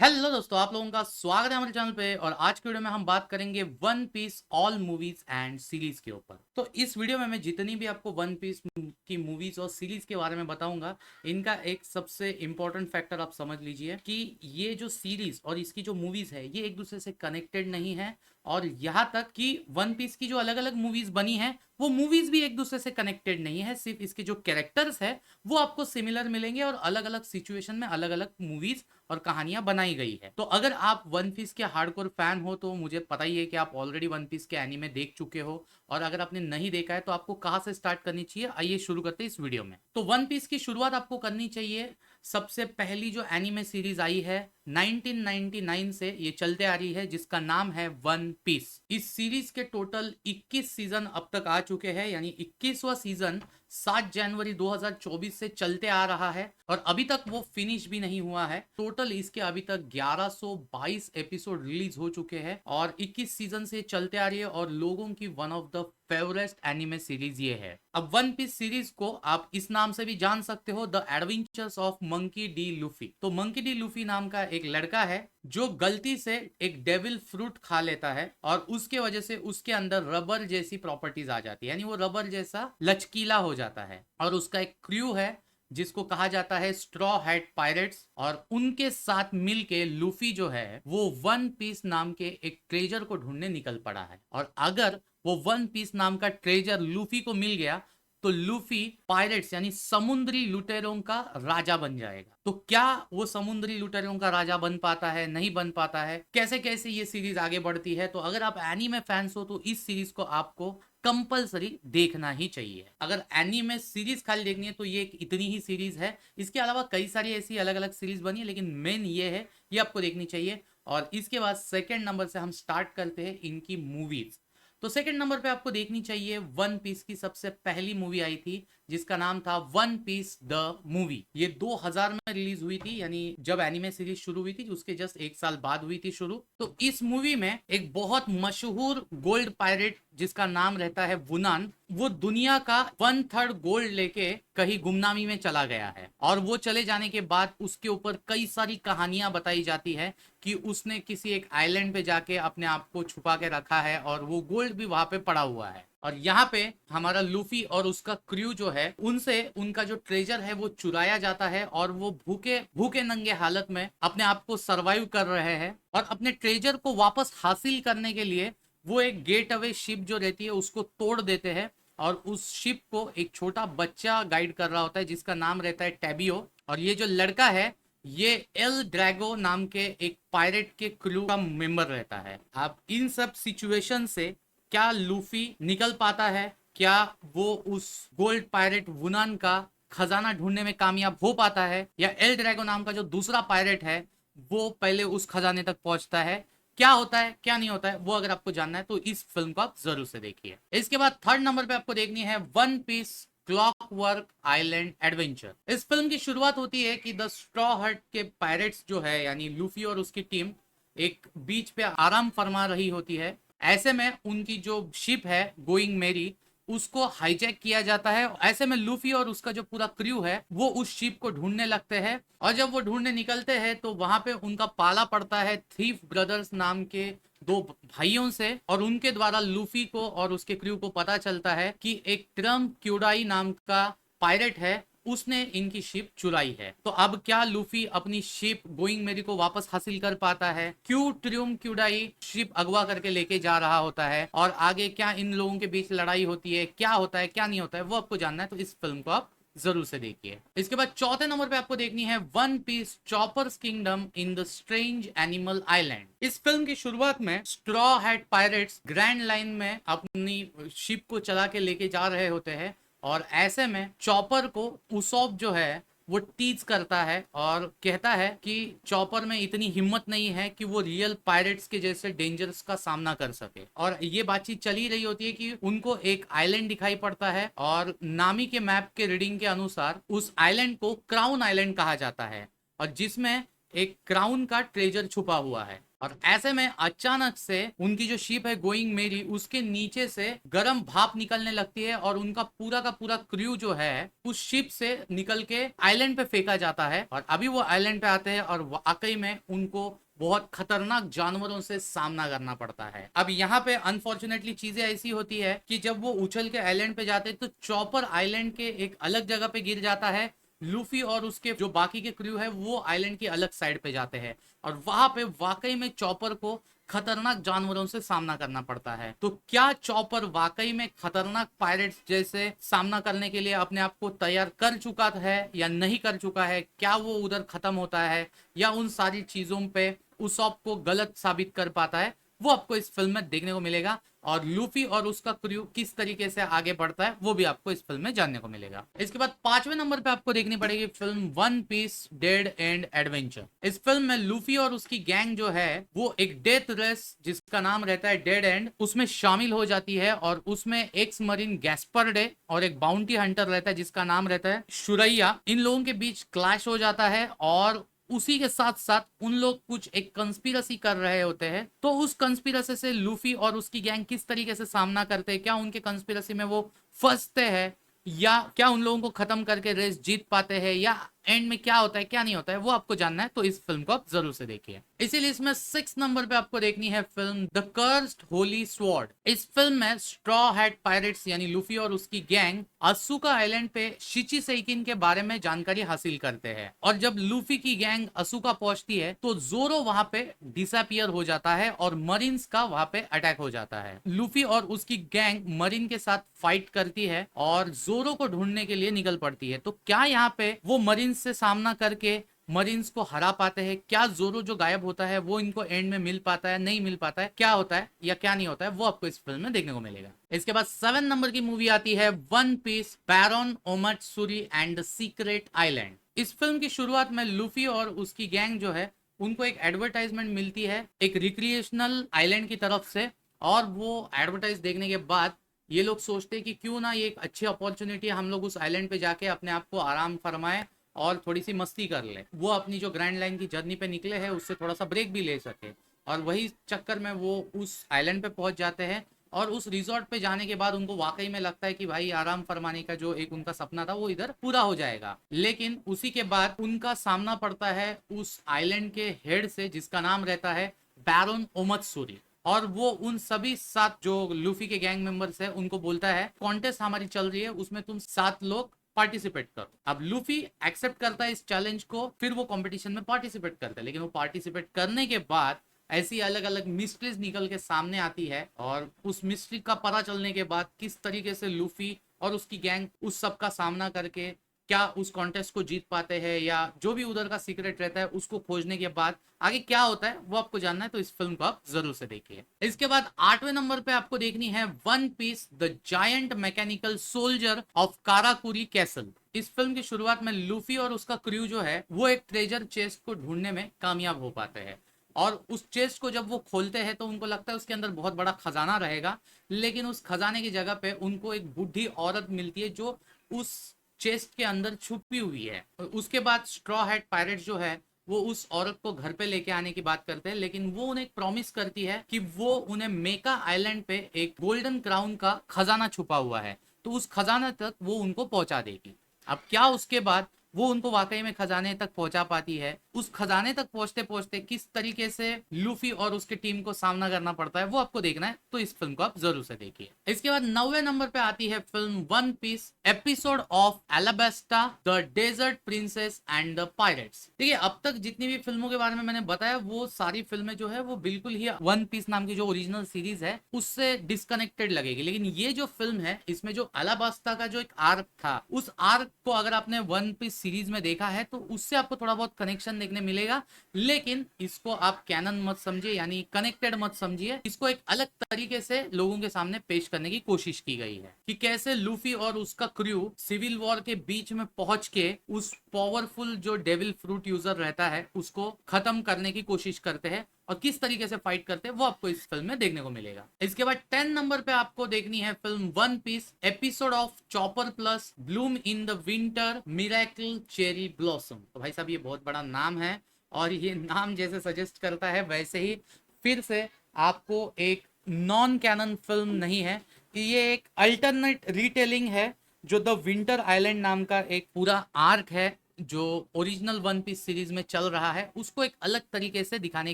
Hello दोस्तों, आप लोगों का स्वागत है हमारे चैनल पे। और आज के वीडियो में हम बात करेंगे One Piece all movies and series के ऊपर। तो इस वीडियो में मैं जितनी भी आपको वन पीस की मूवीज और सीरीज के बारे में बताऊंगा, इनका एक सबसे इंपॉर्टेंट फैक्टर आप समझ लीजिए कि ये जो सीरीज और इसकी जो मूवीज है ये एक दूसरे से कनेक्टेड नहीं है। और यहाँ तक कि वन पीस की जो अलग अलग मूवीज बनी है वो मूवीज भी एक दूसरे से कनेक्टेड नहीं है। सिर्फ इसके जो कैरेक्टर्स है वो आपको सिमिलर मिलेंगे और अलग अलग सिचुएशन में अलग अलग मूवीज और कहानियां बनाई गई है। तो अगर आप वन पीस के हार्डकोर फैन हो तो मुझे पता ही है कि आप ऑलरेडी वन पीस के एनीमे देख चुके हो। और अगर आपने नहीं देखा है तो आपको कहां से स्टार्ट करनी चाहिए, आइए शुरू करते हैं इस वीडियो में। तो वन पीस की शुरुआत आपको करनी चाहिए। सबसे पहली जो एनीमे सीरीज आई है 1999 से ये चलते आ रही है, जिसका नाम है वन पीस। इस सीरीज के टोटल 21 सीजन अब तक आ चुके हैं, यानी 21वां सीजन 7 जनवरी 2024 से चलते आ रहा है और अभी तक वो फिनिश भी नहीं हुआ है। टोटल इसके अभी तक 1122 एपिसोड रिलीज हो चुके हैं और 21 सीजन से चलते आ रही है और लोगों की one of the favourite anime series ये है। अब वन पीस सीरीज को आप इस नाम से भी जान सकते हो, the adventures of monkey D Luffy. तो मंकी डी लूफी नाम का एक लड़का है जो गलती से एक डेविल फ्रूट खा लेता है और उसके वजह से उसके अंदर रबर जैसी प्रॉपर्टीज आ जाती है, यानी वो रबर जैसा लचकीला हो जाता है। और उसका एक क्रू है जिसको कहा जाता है स्ट्रॉ हैट पायरेट्स, और उनके साथ मिलके लूफी जो है वो वन पीस नाम के एक ट्रेजर को ढूंढने निकल पड़ा है। और अगर वो वन पीस नाम का ट्रेजर लूफी को मिल गया तो लूफी पायरेट्स यानी समुद्री लुटेरों का राजा बन जाएगा। तो क्या वो समुद्री लुटेरों का राजा बन पाता है, नहीं बन पाता है, कैसे कैसे ये सीरीज आगे बढ़ती है। तो अगर आप एनीमे फैंस हो तो इस सीरीज को आपको कंपलसरी देखना ही चाहिए। अगर एनीमे सीरीज खाली देखनी है तो ये एक इतनी ही सीरीज है। इसके अलावा कई सारी ऐसी अलग अलग सीरीज बनी है, लेकिन मेन ये है, ये आपको देखनी चाहिए। और इसके बाद सेकेंड नंबर से हम स्टार्ट करते हैं इनकी मूवीज। तो सेकंड नंबर पे आपको देखनी चाहिए वन पीस की सबसे पहली मूवी आई थी जिसका नाम था वन पीस द मूवी। ये 2000 में रिलीज हुई थी, यानी जब एनिमे सीरीज शुरू हुई थी उसके जस्ट एक साल बाद हुई थी शुरू। तो इस मूवी में एक बहुत मशहूर गोल्ड पायरेट जिसका नाम रहता है वुनान, वो दुनिया का 1/3 गोल्ड लेके कहीं गुमनामी में चला गया है। और वो चले जाने के बाद उसके ऊपर कई सारी कहानियां बताई जाती है कि उसने किसी एक आइलैंड पे जाके अपने आप को छुपा के रखा है और वो गोल्ड भी वहां पे पड़ा हुआ है। और यहाँ पे हमारा लूफी और उसका क्रू जो है उनसे उनका जो ट्रेजर है वो चुराया जाता है और वो भूखे भूखे नंगे हालत में अपने आप को सरवाइव कर रहे हैं। और अपने ट्रेजर को वापस हासिल करने के लिए वो एक गेट अवे शिप जो रहती है उसको तोड़ देते हैं और उस शिप को एक छोटा बच्चा गाइड कर रहा होता है जिसका नाम रहता है टैबियो। और ये जो लड़का है ये एल ड्रैगो नाम के एक पायरेट के क्रू का मेंबर रहता है। अब इन सब सिचुएशन से क्या लूफी निकल पाता है, क्या वो उस गोल्ड पायरेट वुनान का खजाना ढूंढने में कामयाब हो पाता है, या एल ड्रैगो नाम का जो दूसरा पायरेट है वो पहले उस खजाने तक पहुंचता है। क्या होता है क्या नहीं होता है वो अगर आपको जानना है तो इस फिल्म को आप जरूर से देखिए। इसके बाद थर्ड नंबर पे आपको देखनी है One Piece Clockwork Island Adventure. इस फिल्म की शुरुआत होती है कि द स्ट्रॉ हट के पायरेट्स जो है यानी लूफी और उसकी टीम एक बीच पे आराम फरमा रही होती है। ऐसे में उनकी जो शिप है गोइंग मेरी उसको हाईजैक किया जाता है। ऐसे में लूफी और उसका जो पूरा क्रू है वो उस शिप को ढूंढने लगते हैं और जब वो ढूंढने निकलते हैं तो वहां पे उनका पाला पड़ता है थीफ ब्रदर्स नाम के दो भाइयों से। और उनके द्वारा लूफी को और उसके क्रू को पता चलता है कि एक ट्रम क्यूडाई नाम का पायरेट है, उसने इनकी शिप चुराई है। तो अब क्या लूफी अपनी शिप गोइंग मेरी को वापस हासिल कर पाता है, क्यों ट्रियम क्यूडाई शिप अगवा करके लेके जा रहा होता है, और आगे क्या इन लोगों के बीच लड़ाई होती है, क्या होता है क्या नहीं होता है वो आपको जानना है तो इस फिल्म को आप जरूर से देखिए। इसके बाद चौथे नंबर पे आपको देखनी है One Piece Chopper's Kingdom in the Strange Animal Island. इस फिल्म की शुरुआत में Straw Hat Pirates Grand Line में अपनी शिप को चला के लेके जा रहे होते हैं और ऐसे में चॉपर को उसॉप जो है वो टीज करता है और कहता है कि चॉपर में इतनी हिम्मत नहीं है कि वो रियल पायरेट्स के जैसे डेंजर्स का सामना कर सके। और ये बातचीत चली रही होती है कि उनको एक आइलैंड दिखाई पड़ता है और नामी के मैप के रीडिंग के अनुसार उस आइलैंड को क्राउन आइलैंड कहा जाता है और जिसमें एक क्राउन का ट्रेजर छुपा हुआ है। और ऐसे में अचानक से उनकी जो शिप है गोइंग मेरी, उसके नीचे से गर्म भाप निकलने लगती है और उनका पूरा का पूरा क्रू जो है उस शिप से निकल के आइलैंड पे फेंका जाता है। और अभी वो आइलैंड पे आते हैं और वाकई में उनको बहुत खतरनाक जानवरों से सामना करना पड़ता है। अब यहाँ पे अनफॉर्चुनेटली चीजें ऐसी होती है कि जब वो उछल के आइलैंड पे जाते हैं तो चॉपर आइलैंड के एक अलग जगह पे गिर जाता है। लूफी और उसके जो बाकी के क्रू है वो आइलैंड की अलग साइड पे जाते हैं और वहां पे वाकई में चॉपर को खतरनाक जानवरों से सामना करना पड़ता है। तो क्या चॉपर वाकई में खतरनाक पायरेट्स जैसे सामना करने के लिए अपने आप को तैयार कर चुका है या नहीं कर चुका है? क्या वो उधर खत्म होता है या उन सारी चीजों पे उसॉप को गलत साबित कर पाता है? वो आपको इस फिल्म में देखने को मिलेगा। और लूफी और उसका क्रू किस तरीके से आगे बढ़ता है वो भी आपको इस फिल्म में जानने को मिलेगा। इसके बाद 5वें नंबर पे आपको देखनी पड़ेगी film One Piece Dead End Adventure. इस फिल्म में लूफी और उसकी गैंग जो है वो एक डेथ रेस जिसका नाम रहता है डेड एंड, उसमें शामिल हो जाती है। और उसमें एक्स मरीन गैस्पर डे और एक बाउंटी हंटर रहता है जिसका नाम रहता है शुरैया। इन लोगों के बीच क्लैश हो जाता है और उसी के साथ साथ उन लोग कुछ एक कंस्पिरेसी कर रहे होते हैं। तो उस कंस्पिरेसी से लूफी और उसकी गैंग किस तरीके से सामना करते हैं, क्या उनके कंस्पिरेसी में वो फंसते हैं या क्या उन लोगों को खत्म करके रेस जीत पाते हैं, या एंड में क्या होता है क्या नहीं होता है, वो आपको जानना है तो इस फिल्म को आप जरूर से देखिए। इसीलिए इसमें 6 नंबर पे आपको देखनी है film the cursed Holi sword. इस फिल्म में स्ट्रॉ हैट पायरेट्स यानी लूफी और उसकी गैंग असुका आइलैंड पे शिचिसेकिन के बारे में जानकारी हासिल करते हैं। और जब लूफी की गैंग असुका पहुंचती है तो जोरो वहां पे डिसअपियर हो जाता है और मरीन्स का वहां पे अटैक हो जाता है। लूफी और उसकी गैंग मरीन के साथ फाइट करती है और जोरो को ढूंढने के लिए निकल पड़ती है। तो क्या यहाँ पे वो मरीन से सामना करके मरीन्स को हरा पाते हैं? क्या जोरो जो गायब होता है वो इनको एंड में मिल पाता है, नहीं मिल पाता है, क्या होता है या क्या नहीं होता है, वो आपको इस फिल्म में देखने को मिलेगा। इसके बाद 7 नंबर की मूवी आती है One Piece Baron Omatsuri and the Secret Island. इस फिल्म की शुरुआत में लूफी और उसकी गैंग जो है उनको एक एडवर्टाइजमेंट मिलती है एक रिक्रिएशनल आइलैंड की तरफ से। और वो एडवर्टाइज देखने के बाद ये लोग सोचते हैं कि क्यों ना ये एक अच्छी अपॉर्चुनिटी है, हम लोग उस आइलैंड पे जाके अपने आप को आराम फरमाए और थोड़ी सी मस्ती कर ले। वो अपनी जो ग्रैंड लाइन की जर्नी पे निकले हैं उससे थोड़ा सा ब्रेक भी ले सके। और वही चक्कर में वो उस आइलैंड पे पहुंच जाते हैं और उस रिजॉर्ट पे जाने के बाद उनको वाकई में लगता है कि भाई आराम फरमाने का जो एक उनका सपना था वो इधर पूरा हो जाएगा। लेकिन उसी के बाद उनका सामना पड़ता है उस आइलैंड के हेड से जिसका नाम रहता है बैरन ओमात्सुरी। और वो उन सभी 7 जो लूफी के गैंग मेंबर्स है उनको बोलता है कॉन्टेस्ट हमारी चल रही है उसमें तुम 7 लोग पार्टिसिपेट करो। अब लूफी एक्सेप्ट करता है इस चैलेंज को, फिर वो कंपटीशन में पार्टिसिपेट करता है। लेकिन वो पार्टिसिपेट करने के बाद ऐसी अलग अलग मिस्ट्रीज निकल के सामने आती है और उस मिस्ट्री का पता चलने के बाद किस तरीके से लूफी और उसकी गैंग उस सब का सामना करके क्या उस कॉन्टेस्ट को जीत पाते हैं या जो भी उधर का सीक्रेट रहता है उसको खोजने के बाद आगे क्या होता है वो आपको जानना है तो इस फिल्म को आप जरूर से देखिए। इसके बाद 8वें नंबर पे आपको देखनी है One Piece the Giant Mechanical Soldier of Karakuri Castle. इस फिल्म की शुरुआत में लूफी और उसका क्रू जो है वो एक ट्रेजर चेस्ट को ढूंढने में कामयाब हो पाते हैं। और उस चेस्ट को जब वो खोलते हैं तो उनको लगता है उसके अंदर बहुत बड़ा खजाना रहेगा। लेकिन उस खजाने की जगह पे उनको एक बूढ़ी औरत मिलती है जो उस चेस्ट के अंदर छुपी हुई है। उसके बाद स्ट्रॉ हैट पायरेट जो है वो उस औरत को घर पे लेके आने की बात करते हैं। लेकिन वो उन्हें प्रॉमिस करती है कि वो उन्हें मेका आइलैंड पे एक गोल्डन क्राउन का खजाना छुपा हुआ है तो उस खजाना तक वो उनको पहुंचा देगी। अब क्या उसके बाद वो उनको वाकई में खजाने तक पहुंचा पाती है? उस खजाने तक पहुंचते पहुंचते किस तरीके से लूफी और उसके टीम को सामना करना पड़ता है वो आपको देखना है तो इस फिल्म को आप जरूर से देखिए। इसके बाद 9वें नंबर पे आती है film One Piece episode of Alabasta the Desert Princess and the Pirates. देखिए अब तक जितनी भी फिल्मों के बारे में मैंने बताया वो सारी फिल्में जो है वो बिल्कुल ही वन पीस नाम की जो ओरिजिनल सीरीज है उससे डिस्कनेक्टेड लगेगी। लेकिन ये जो फिल्म है इसमें जो एलाबास्टा का जो एक आर्क था उस आर्क को अगर आपने वन पीस सीरीज में देखा है तो उससे आपको थोड़ा बहुत कनेक्शन देखने मिलेगा। लेकिन इसको आप कैनन मत समझिए यानी कनेक्टेड मत समझिए, इसको एक अलग तरीके से लोगों के सामने पेश करने की कोशिश की गई है कि कैसे लूफी और उसका क्रू सिविल वॉर के बीच में पहुंच के उस पावरफुल जो डेविल फ्रूट यूजर रहता है उसको खत्म करने की कोशिश करते हैं और किस तरीके से फाइट करते हैं वो आपको इस फिल्म में देखने को मिलेगा। इसके बाद 10 नंबर पे आपको देखनी है film One Piece episode of Chopper Plus Bloom in the Winter Miracle Cherry Blossom. तो भाई साहब ये बहुत बड़ा नाम है और ये नाम जैसे सजेस्ट करता है वैसे ही फिर से आपको एक नॉन कैनन फिल्म नहीं है, कि ये एक अल्टरनेट रिटेलिंग है जो द विंटर आइलैंड नाम का एक पूरा आर्क है जो ओरिजिनल वन पीस सीरीज में चल रहा है, उसको एक अलग तरीके से दिखाने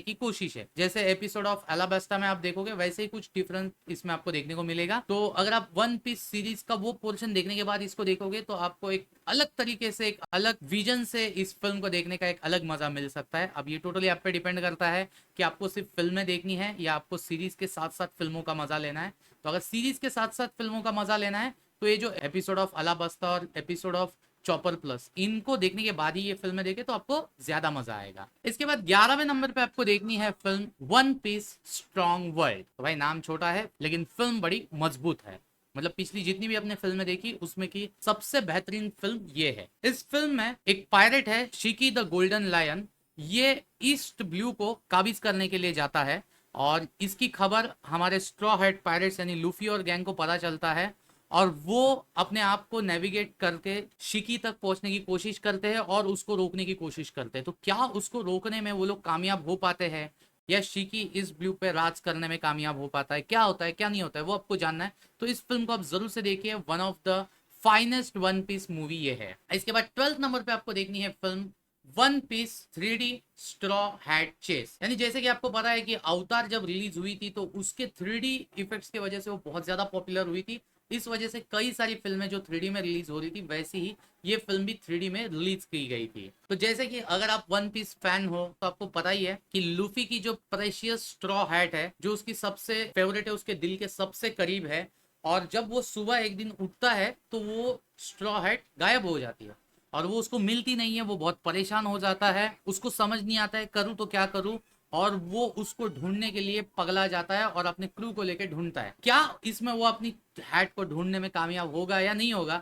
की कोशिश है। जैसे एपिसोड ऑफ अलाबास्टा में आप देखोगे वैसे ही कुछ डिफरेंस इसमें आपको देखने को मिलेगा। तो अगर आप वन पीस सीरीज का वो पोर्शन देखने के बाद इसको देखोगे तो आपको एक अलग तरीके से, एक अलग विजन से इस फिल्म को देखने का एक अलग मजा मिल सकता है। अब ये टोटली आप पे डिपेंड करता है कि आपको सिर्फ फिल्में देखनी है या आपको सीरीज के साथ साथ फिल्मों का मजा लेना है। तो अगर सीरीज के साथ साथ फिल्मों का मजा लेना है तो ये जो एपिसोड ऑफ अलाबास्ता और एपिसोड ऑफ चॉपर प्लस, इनको देखने के बाद ही ये फिल्में देखे तो आपको ज्यादा मजा आएगा। इसके बाद 11वें नंबर पे आपको देखनी है film One Piece Strong World. तो भाई नाम छोटा है लेकिन फिल्म बड़ी मजबूत है। मतलब पिछली जितनी भी अपने फिल्में देखी उसमें की सबसे बेहतरीन फिल्म ये है। इस फिल्म में एक पायरेट है शिकी द गोल्डन लायन, ये ईस्ट ब्लू को काबिज करने के लिए जाता है और इसकी खबर हमारे स्ट्रॉ हेड पायरेट्स यानी लूफी और गैंग को पता चलता है और वो अपने आप को नेविगेट करके शिकी तक पहुंचने की कोशिश करते हैं और उसको रोकने की कोशिश करते हैं। तो क्या उसको रोकने में वो लोग कामयाब हो पाते हैं या शिकी इस ब्लू पे राज करने में कामयाब हो पाता है, क्या होता है क्या नहीं होता है वो आपको जानना है। तो इस फिल्म को आप जरूर से देखिए, one of the finest One Piece movie ये है। इसके बाद 12th नंबर पे आपको देखनी है film One Piece 3D Straw Hat Chase. यानी जैसे कि आपको पता है कि अवतार जब रिलीज हुई थी तो उसके 3D इफेक्ट्स की वजह से वो बहुत ज्यादा पॉपुलर हुई थी। इस वजह से कई सारी फिल्में जो 3D में रिलीज हो रही थी वैसे ही ये फिल्म भी 3D में रिलीज की गई थी। तो जैसे कि अगर आप वन पीस फैन हो तो आपको पता ही है कि लूफी की जो प्रेशियस स्ट्रॉ हैट है जो उसकी सबसे फेवरेट है, उसके दिल के सबसे करीब है, और जब वो सुबह एक दिन उठता है तो वो स्ट्रॉ हैट गायब हो जाती है और वो उसको मिलती नहीं है। वो बहुत परेशान हो जाता है, उसको समझ नहीं आता है करूँ तो क्या करूँ, और वो उसको ढूंढने के लिए पगला जाता है और अपने क्रू को लेकर ढूंढता है। क्या इसमें वो अपनी हैट को ढूंढने में कामयाब होगा या नहीं होगा,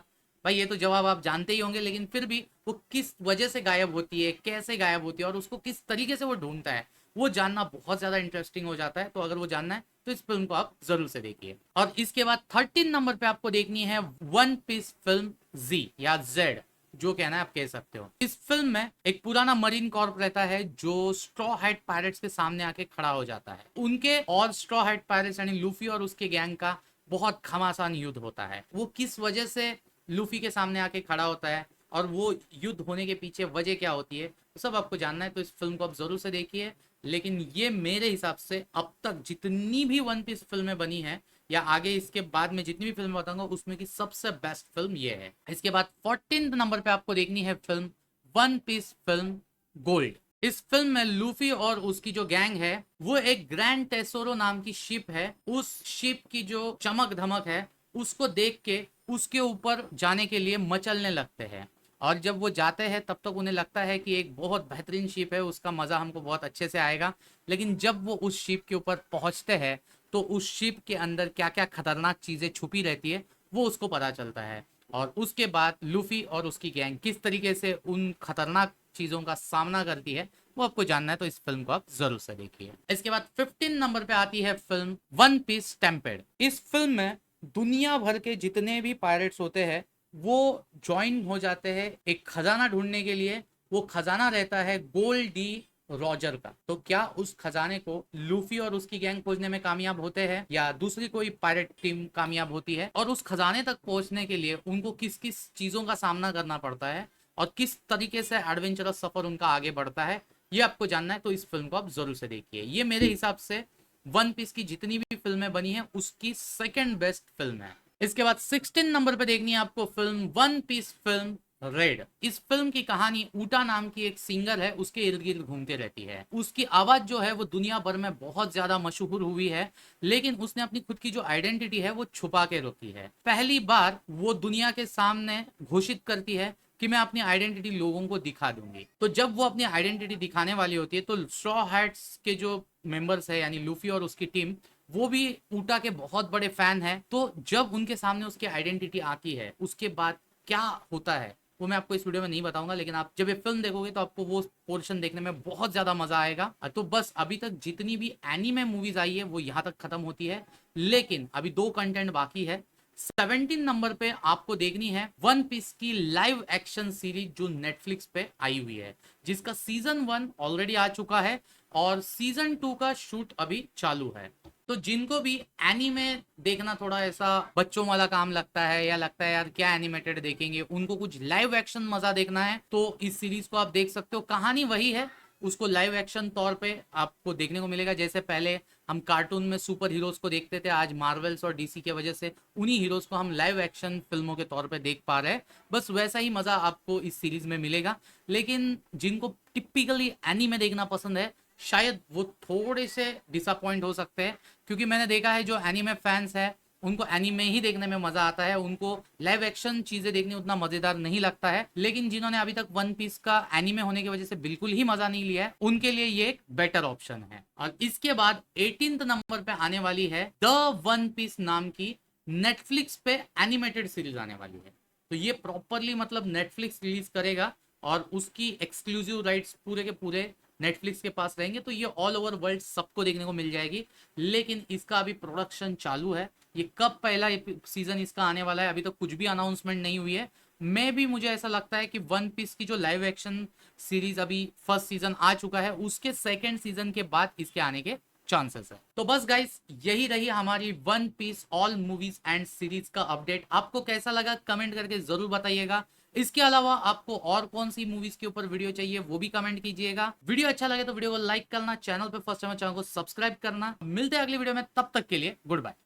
भाई ये तो जवाब आप जानते ही होंगे। लेकिन फिर भी वो किस वजह से गायब होती है, कैसे गायब होती है और उसको किस तरीके से वो ढूंढता है, वो जानना बहुत ज्यादा इंटरेस्टिंग हो जाता है। तो अगर वो जानना है तो इस फिल्म को आप जरूर से देखिए। और इसके बाद 13 नंबर पे आपको देखनी है वन पीस फिल्म जी या जेड, जो कहना है आप कह सकते हो। इस फिल्म में एक पुराना मरीन कॉर्प रहता है जो स्ट्रॉ हैट पायरेट्स के सामने आके खड़ा हो जाता है। उनके और स्ट्रॉ हैट पायरेट्स यानी लूफी और उसके गैंग का बहुत घमासान युद्ध होता है। वो किस वजह से लूफी के सामने आके खड़ा होता है और वो युद्ध होने के पीछे वजह क्या होती है, तो सब आपको जानना है। तो इस फिल्म को आप जरूर से देखिए। लेकिन ये मेरे हिसाब से अब तक जितनी भी वन पीस फिल्में बनी है या आगे इसके बाद में जितनी भी फिल्म बताऊंगा उसमें की सबसे बेस्ट फिल्म ये है। इसके बाद 14th नंबर पे आपको देखनी है film One Piece Film Gold. इस फिल्म में लूफी और उसकी जो गैंग है वो एक ग्रैंड टेसोरो नाम की शिप है, उस शिप की जो चमक धमक है उसको देख के उसके ऊपर जाने के लिए मचलने लगते हैं। और जब वो जाते हैं तब तक उन्हें लगता है कि एक बहुत बेहतरीन शिप है, उसका मजा हमको बहुत अच्छे से आएगा। लेकिन जब वो उस शिप के ऊपर पहुंचते हैं तो उस शिप के अंदर क्या क्या खतरनाक चीजें छुपी रहती है वो उसको पता चलता है। और उसके बाद लूफी और उसकी गैंग किस तरीके से उन खतरनाक चीजों का सामना करती है वो आपको जानना है। तो इस फिल्म को आप जरूर से देखिए। इसके बाद 15 नंबर पे आती है फिल्म वन पीस स्टैम्पेड। इस फिल्म में दुनिया भर के जितने भी पायरेट्स होते हैं वो ज्वाइन हो जाते हैं एक खजाना ढूंढने के लिए। वो खजाना रहता है गोल्ड डी रॉजर का। तो क्या उस खजाने को लूफी और उसकी गैंग खोजने में कामयाब होते हैं या दूसरी कोई पायरेट टीम कामयाब होती है, और उस खजाने तक पहुंचने के लिए उनको किस किस चीजों का सामना करना पड़ता है और किस तरीके से एडवेंचरस सफर उनका आगे बढ़ता है, ये आपको जानना है। तो इस फिल्म को आप जरूर से देखिए। ये मेरे हिसाब से वन पीस की जितनी भी फिल्में बनी है उसकी सेकंड बेस्ट फिल्म है। इसके बाद 16 नंबर पे देखनी है आपको film One Piece Film Red. इस फिल्म की कहानी ऊटा नाम की एक सिंगर है उसके इर्द गिर्द घूमते रहती है। उसकी आवाज जो है वो दुनिया भर में बहुत ज्यादा मशहूर हुई है, लेकिन उसने अपनी खुद की जो आइडेंटिटी है वो छुपा के रखी है। पहली बार वो दुनिया के सामने घोषित करती है कि मैं अपनी आइडेंटिटी लोगों को दिखा दूंगी। तो जब वो अपनी आइडेंटिटी दिखाने वाली होती है तो स्ट्रॉ हैट्स के जो मेंबर्स है यानी लूफी और उसकी टीम वो भी ऊटा के बहुत बड़े फैन है। तो जब उनके सामने उसकी आइडेंटिटी आती है उसके बाद क्या होता है वो मैं आपको इस वीडियो में नहीं बताऊंगा, लेकिन आप जब ये फिल्म देखोगे तो आपको वो पोर्शन देखने में बहुत ज्यादा मजा आएगा। तो बस अभी तक जितनी भी एनीमे मूवीज आई है वो यहाँ तक खत्म होती है, लेकिन अभी दो कंटेंट बाकी है। 17 नंबर पे आपको देखनी है वन पीस की लाइव एक्शन सीरीज जो नेटफ्लिक्स पे आई हुई है, जिसका सीजन 1 ऑलरेडी आ चुका है और सीजन 2 का शूट अभी चालू है। तो जिनको भी एनीमे देखना थोड़ा ऐसा बच्चों वाला काम लगता है या लगता है यार क्या एनिमेटेड देखेंगे, उनको कुछ लाइव एक्शन मजा देखना है तो इस सीरीज को आप देख सकते हो। कहानी वही है, उसको लाइव एक्शन तौर पे आपको देखने को मिलेगा। जैसे पहले हम कार्टून में सुपर हीरोज को देखते थे, आज मार्वल्स और डीसी की वजह से उन्हीं हीरोज को हम लाइव एक्शन फिल्मों के तौर पे देख पा रहे हैं। बस वैसा ही मजा आपको इस सीरीज में मिलेगा। लेकिन जिनको टिपिकली एनीमे देखना पसंद है शायद वो थोड़े से डिसअपॉइंट हो सकते हैं, क्योंकि मैंने देखा है जो एनीमे फैंस है उनको एनीमे ही देखने में मजा आता है, उनको लाइव एक्शन चीजें देखने उतना मजेदार नहीं लगता है। लेकिन जिन्होंने अभी तक वन पीस का एनीमे होने की वजह से बिल्कुल ही मजा नहीं लिया है, उनके लिए ये एक बेटर ऑप्शन है। और इसके बाद 18th नंबर पे आने वाली है द वन पीस नाम की नेटफ्लिक्स पे एनिमेटेड सीरीज आने वाली है। तो ये प्रॉपरली मतलब नेटफ्लिक्स रिलीज करेगा और उसकी एक्सक्लूसिव राइट्स पूरे के पूरे नेटफ्लिक्स के पास रहेंगे। तो ये ऑल ओवर वर्ल्ड सबको देखने को मिल जाएगी। लेकिन इसका अभी प्रोडक्शन चालू है, ये कब पहला सीजन इसका आने वाला है अभी तक कुछ भी अनाउंसमेंट नहीं हुई है। मैं भी मुझे ऐसा लगता है कि वन पीस की जो लाइव एक्शन सीरीज अभी फर्स्ट सीजन आ चुका है उसके सेकेंड सीजन के बाद इसके आने के चांसेस है। तो बस गाइस यही रही हमारी One Piece all movies and series का अपडेट। आपको कैसा लगा कमेंट करके जरूर बताइएगा। इसके अलावा आपको और कौन सी मूवीज के ऊपर वीडियो चाहिए वो भी कमेंट कीजिएगा। वीडियो अच्छा लगे तो वीडियो को लाइक करना, चैनल पे फर्स्ट टाइम चैनल को सब्सक्राइब करना। मिलते हैं अगली वीडियो में, तब तक के लिए गुड बाय।